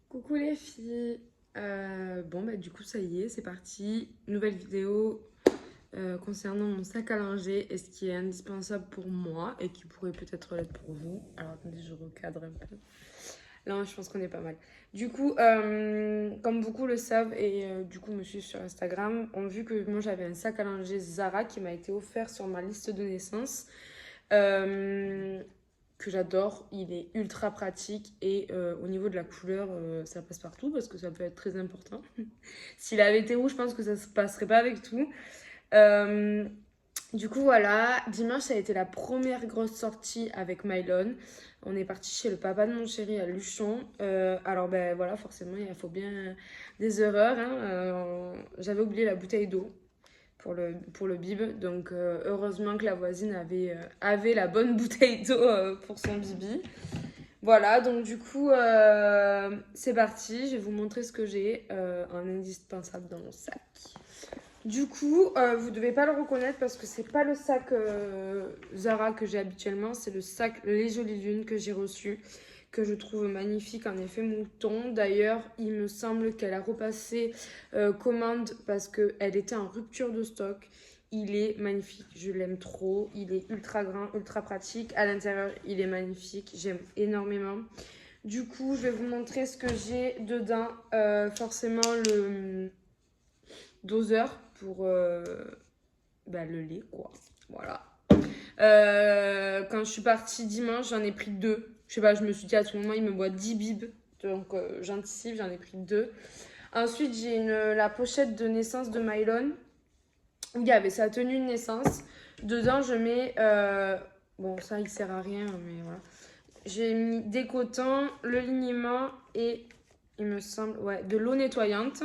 Coucou les filles. Bon bah du coup ça y est, c'est parti. Nouvelle vidéo concernant mon sac à linger et ce qui est indispensable pour moi et qui pourrait peut-être l'être pour vous. Alors attendez, je recadre un peu. Là je pense qu'on est pas mal. Du coup, comme beaucoup le savent et du coup me suivent sur Instagram, ont vu que moi j'avais un sac à linger Zara qui m'a été offert sur ma liste de naissance. Euh, que j'adore, il est ultra pratique et au niveau de la couleur, ça passe partout parce que ça peut être très important. S'il avait été rouge, je pense que ça se passerait pas avec tout. Euh, du coup, voilà, dimanche, ça a été la première grosse sortie avec Mylon. On est parti chez le papa de mon chéri à Luchon. Alors, ben voilà, forcément, il faut bien des erreurs, hein. J'avais oublié la bouteille d'eau pour le bib. Donc heureusement que la voisine avait la bonne bouteille d'eau pour son bibi. Voilà, donc du coup, c'est parti. Je vais vous montrer ce que j'ai en indispensable dans mon sac. Du coup, vous devez pas le reconnaître parce que c'est pas le sac Zara que j'ai habituellement, c'est le sac Les Jolies Lunes que j'ai reçu, que je trouve magnifique, en effet mouton. D'ailleurs, il me semble qu'elle a repassé commande parce qu'elle était en rupture de stock. Il est magnifique, je l'aime trop. Il est ultra grand, ultra pratique. À l'intérieur, il est magnifique, j'aime énormément. Du coup, je vais vous montrer ce que j'ai dedans. Forcément, le doseur pour le lait, quoi. Voilà. Quand je suis partie dimanche, j'en ai pris deux. Je sais pas, je me suis dit à tout moment, il me boit 10 bibs. Donc j'anticipe, j'en ai pris deux. Ensuite, j'ai la pochette de naissance de Mylon. Où il y avait sa tenue de naissance. Dedans, je mets. Bon, ça, il sert à rien, mais voilà. J'ai mis des cotons, le liniment et, il me semble, ouais, de l'eau nettoyante.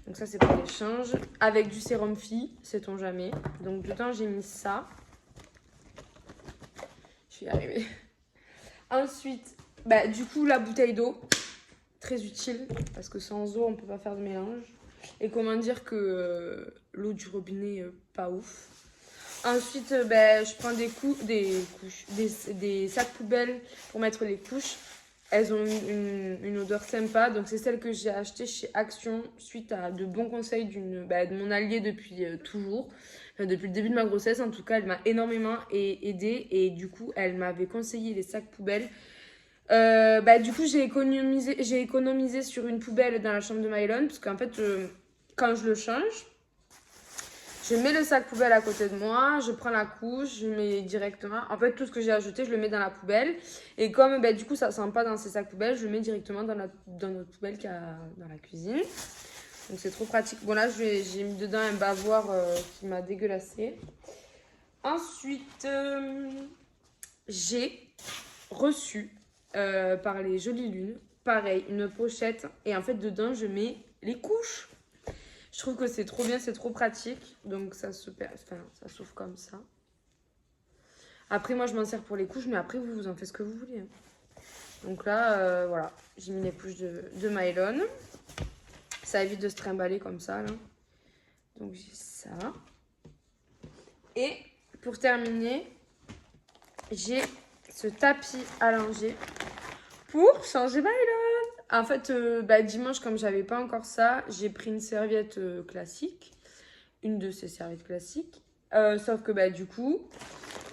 Donc ça, c'est pour l'échange. Avec du sérum fille, sait-on jamais. Donc dedans, j'ai mis ça. Je vais y arriver. Ensuite, du coup, la bouteille d'eau. Très utile, parce que sans eau, on peut pas faire de mélange. Et comment dire que l'eau du robinet, pas ouf. Ensuite, je prends des sacs poubelles pour mettre les couches. Elles ont une odeur sympa. Donc, c'est celle que j'ai achetée chez Action suite à de bons conseils de mon allié depuis toujours. Enfin, depuis le début de ma grossesse, en tout cas, elle m'a énormément aidée. Et du coup, elle m'avait conseillé les sacs poubelles. Du coup, j'ai économisé sur une poubelle dans la chambre de Mylon. Parce qu'en fait, quand je le change, je mets le sac poubelle à côté de moi, je prends la couche, je mets directement. En fait, tout ce que j'ai ajouté, je le mets dans la poubelle. Et comme du coup, ça sent pas dans ces sacs poubelles, je le mets directement dans notre poubelle qu'il y a dans la cuisine. Donc, c'est trop pratique. Bon, là, j'ai mis dedans un bavoir qui m'a dégueulassé. Ensuite, j'ai reçu par les Jolies Lunes, pareil, une pochette. Et en fait, dedans, je mets les couches. Je trouve que c'est trop bien, c'est trop pratique. Donc ça s'ouvre comme ça. Après, moi, je m'en sers pour les couches, mais après, vous en faites ce que vous voulez, hein. Donc là, voilà, j'ai mis les couches de Mylon. Ça évite de se trimballer comme ça, là. Donc j'ai ça. Et pour terminer, j'ai ce tapis allongé pour changer Mylon. En fait, dimanche, comme j'avais pas encore ça, j'ai pris une serviette classique. Une de ces serviettes classiques. Sauf que du coup,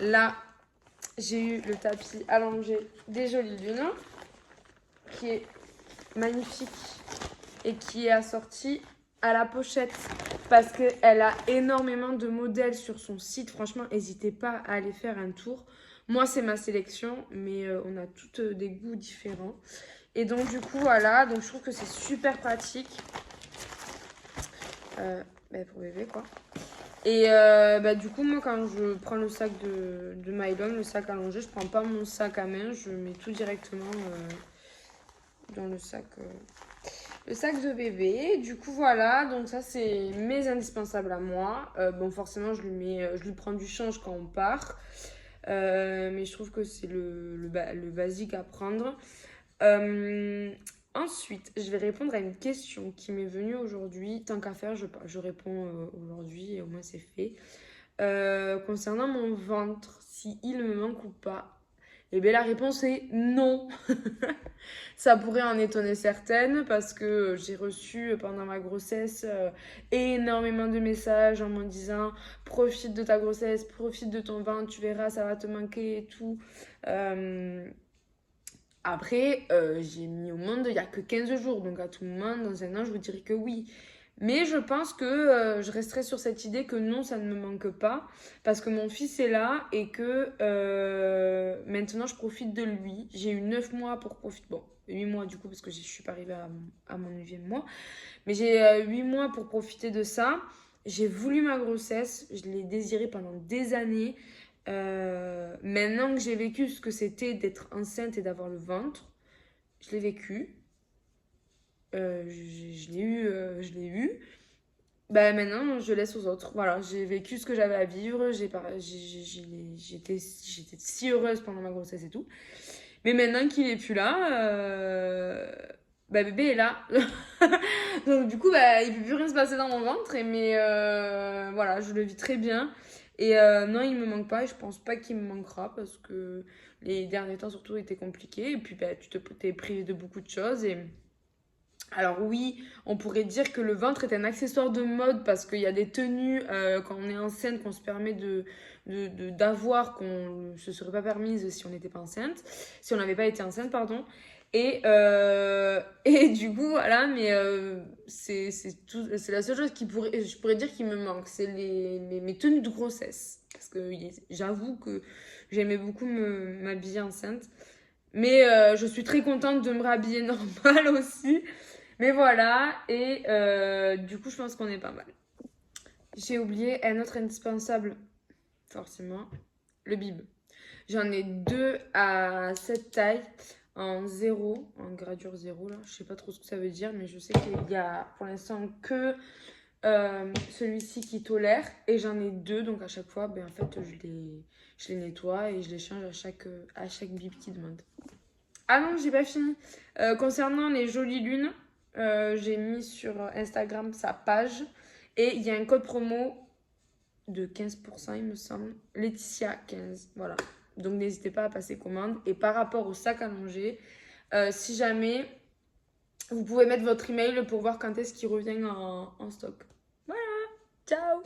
là, j'ai eu le tapis allongé des Jolies Lunes, qui est magnifique et qui est assorti à la pochette parce qu'elle a énormément de modèles sur son site. Franchement, n'hésitez pas à aller faire un tour. Moi, c'est ma sélection, mais on a toutes des goûts différents. Et donc, du coup, voilà. Donc, je trouve que c'est super pratique. Pour bébé, quoi. Et du coup, moi, quand je prends le sac de Mylon, le sac allongé, je prends pas mon sac à main, je mets tout directement dans le sac de bébé. Du coup, voilà, donc ça, c'est mes indispensables à moi. Bon, forcément, je lui prends du change quand on part. Mais je trouve que c'est le basique à prendre. Ensuite, je vais répondre à une question qui m'est venue aujourd'hui. Tant qu'à faire, je réponds aujourd'hui et au moins c'est fait. Concernant mon ventre, si il me manque ou pas. Eh bien, la réponse est non. Ça pourrait en étonner certaines parce que j'ai reçu pendant ma grossesse énormément de messages en me disant profite de ta grossesse, profite de ton ventre, tu verras, ça va te manquer et tout. Après, j'ai mis au monde il n'y a que 15 jours, donc à tout moment, dans un an, je vous dirais que oui. Mais je pense que je resterai sur cette idée que non, ça ne me manque pas, parce que mon fils est là et que maintenant je profite de lui. J'ai eu 9 mois pour profiter, bon, 8 mois du coup, parce que je suis pas arrivée à mon 9e mois, mais j'ai 8 mois pour profiter de ça. J'ai voulu ma grossesse, je l'ai désirée pendant des années. Maintenant que j'ai vécu ce que c'était d'être enceinte et d'avoir le ventre, je l'ai vécu. Je l'ai eu, je l'ai eu. Bah maintenant, je laisse aux autres. Voilà, j'ai vécu ce que j'avais à vivre. J'étais si heureuse pendant ma grossesse et tout. Mais maintenant qu'il est plus là, bah bébé est là. Donc du coup, bah, il peut plus rien se passer dans mon ventre. Mais voilà, je le vis très bien. Et non, il me manque pas. Et je pense pas qu'il me manquera parce que les derniers temps surtout étaient compliqués. Et puis bah, t'es privé de beaucoup de choses. Et alors oui, on pourrait dire que le ventre est un accessoire de mode parce qu'il y a des tenues quand on est enceinte qu'on se permet d'avoir qu'on ne se serait pas permise si on n'était pas enceinte, si on n'avait pas été enceinte, pardon. Et du coup, voilà, mais c'est la seule chose je pourrais dire qui me manque, c'est mes tenues de grossesse. Parce que j'avoue que j'aimais beaucoup m'habiller enceinte. Mais je suis très contente de me rhabiller normal aussi. Mais voilà, et du coup, je pense qu'on est pas mal. J'ai oublié un autre indispensable, forcément, le bib. J'en ai deux à cette taille, en zéro, en gradure zéro, là. Je sais pas trop ce que ça veut dire, mais je sais qu'il y a pour l'instant que celui-ci qui tolère. Et j'en ai deux, donc à chaque fois, ben, en fait, je les nettoie et je les change à chaque bib qui demande. Ah non, j'ai pas fini. Concernant les jolies lunes, j'ai mis sur Instagram sa page et il y a un code promo de 15%, il me semble. Laetitia 15, voilà. Donc n'hésitez pas à passer commande. Et par rapport au sac à manger, si jamais, vous pouvez mettre votre email pour voir quand est-ce qu'il revient en stock. Voilà, ciao!